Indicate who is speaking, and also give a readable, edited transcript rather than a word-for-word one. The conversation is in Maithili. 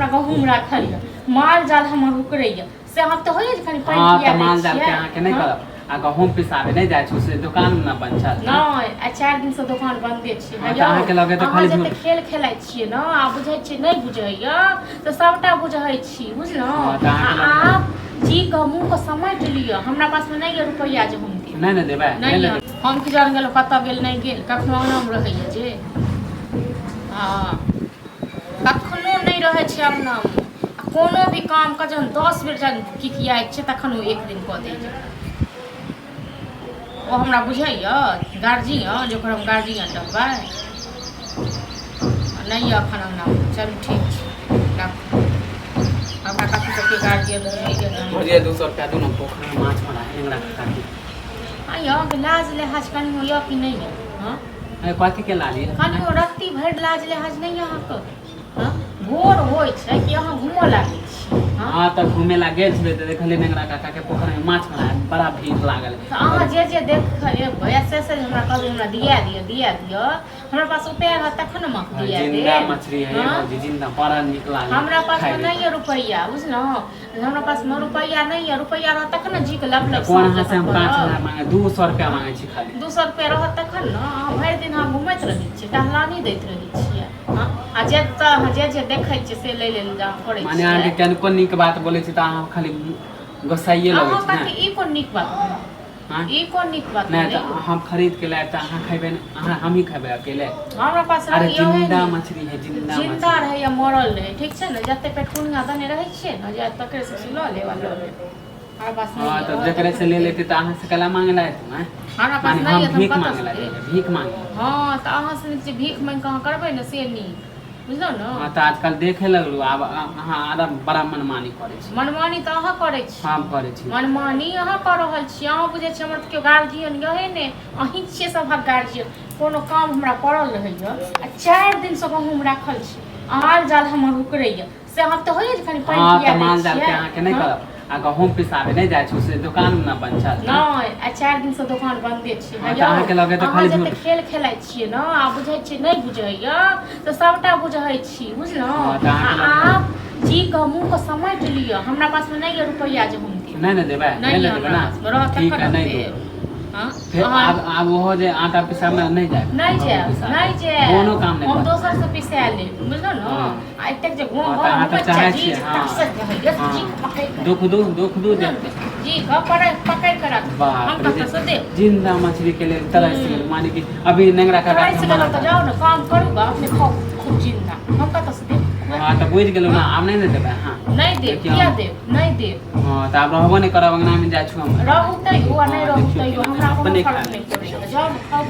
Speaker 1: हमरा गहूम राखल य माल जाल हमर उकरैया से हम तो होइए खाली पानी
Speaker 2: हां
Speaker 1: पिया
Speaker 2: त माल जाल के अहाँ के नहीं करब आ गहूम पिसाबे नहीं जाय छु से दुकान में बंद छ
Speaker 1: नहीं आ 4 दिन से दुकान बंदे छी
Speaker 2: भैया अहाँ के लगे त खाली
Speaker 1: जते खेल खेलाइ छियै न आ बुझै छी नहीं बुझैया त सबटा बुझै छी बुझलौ आप जी गहूम को समेट लियो हमरा पास में नहीं है रुपया जे हम दे
Speaker 2: नहीं देबे
Speaker 1: नहीं हम की जान गेल कत गेल नहीं गेल कखनो अंगना में रहैया जे हां कखनो नहीं रहै छै अंगना में कोनो भी काम का जन 10 बेर जन किकियाइ छै तखन ओ एक दिन क दै छै ओ हमरा बुझैया गार्जियन जकर हम गार्जियन रहबै नहीं अखन अंगना चलू ठीक छै हमरा कथी सबके गार्जियन रहै
Speaker 2: मुझे 200 रुपया दो ना पोखर में माछ मारा है इंगड़ा काटी
Speaker 1: आयो लाज लिहाज कनी होय कि नहीं है हां
Speaker 2: ए कथी के लाली
Speaker 1: कनी रत्ती भर लाज लिहाज नहीं है अहाँ के हां भोर होय छै कि अहाँ घुमो लागै छी
Speaker 2: हां त घूमे ला गेल छले त देखले नेंगरा काका के पोखर में माछ मारा बड़ा भीड़ लागल
Speaker 1: त अहाँ जे देख भैया से हमरा कहबै हमरा दिया दियो हमरा पास उपाय है तखन हम दिया दे
Speaker 2: जिंदा मछली है ये जिंदा बड़ा निक लागल
Speaker 1: हमरा पास में नहीं है रुपया बुझलो हमरा पास में रुपया नहीं है रुपया रह तखन जी के लब
Speaker 2: कोन हां से हम 5000 मांगे 200 रुपया मांगे छी खाली
Speaker 1: 200 रुपया रह तखन न अहाँ भरि दिन हम घुमैत रहै छी टहलानी दैत रहै छियै हां आ जे देखै छी से ले जा करै छी
Speaker 2: माने अहाँ के कोन निक बात बोलै छी त अहाँ खाली गोसाइए लगै छी
Speaker 1: अहाँ ई कोन निक बात हां ई कोन निक बात
Speaker 2: नहीं त हम खरीद के लाए त अहाँ खैबे अहाँ हम ही खैबे अकेले
Speaker 1: हमरा पास
Speaker 2: अरे जिंदा मछली है
Speaker 1: जिंदा रहे या मरल रहे ठीक छै न जते पेटकुनिया दने रहै छियै न जे तकरे से ल लेवा ल ले हमरा पास नहीं
Speaker 2: हां त जकरे से ले लेते त अहाँ से कला मांगे लाए तुम
Speaker 1: हमरा पास नहीं है
Speaker 2: भीख मांगे लाए भीख मांगे
Speaker 1: हां त अहाँ से भीख मांग के अहाँ करबै न से नी बुझलो न
Speaker 2: हां त आजकल देखे लगलु अब अहाँ आरा बड़ा मनमानी करै छी
Speaker 1: मनमानी त अहाँ करै छी
Speaker 2: हम करै छी
Speaker 1: मनमानी अहाँ कर रहल छी अहाँ बुझै छी हमर के गार्जियन यहे ने अहीं छियै सबहक गार्जियन कोनो काम हमरा पड़ल रहैया आ 4 दिन से गहूम राखल छी माल जाल हमर उकरैया से हम त होइए खाली पानी पिया
Speaker 2: माल जाल के अहाँ के नहीं करब आ गहूम पिसाबे नहीं जाय छु से दुकान में बंद छ
Speaker 1: नहीं आ 4 दिन से दुकान बंदे छी
Speaker 2: भैया अहाँ के लगे त खाली
Speaker 1: जते खेल खेलाइ छियै न आ बुझै छी नहीं बुझैया त सबटा बुझै छी बुझलो आप जी गहूम को समेट लियो हमरा पास में नहीं है रुपया जे हम दे
Speaker 2: नहीं देबे नहीं देबे ना ठीक है नहीं दे हां फिर अब वो जे आटा पिसा में नहीं जाए कोनो काम नहीं
Speaker 1: हम दोसर से पिसा ले बुझलो न आ एतेक जे गांव में चाहे छी
Speaker 2: दुख दू दे
Speaker 1: जी पकड़ कर हम कत से दे
Speaker 2: जिंदा मछली के लिए तरह से माने कि अभी नेंगरा का
Speaker 1: तो जाओ ना काम करूंगा अपने खाओ खूब जिंदा हम कत से दे
Speaker 2: हां त बुझ गेलो ना आब नहीं देबे हां
Speaker 1: नहीं दे क्या दे नहीं दे
Speaker 2: हां त आब रहबो नहीं करब अंगना में जाय छु हम
Speaker 1: रहू तै हुआ नहीं रहू तै हमरा कोनो फर्क नहीं पड़ेगा जाओ खाओ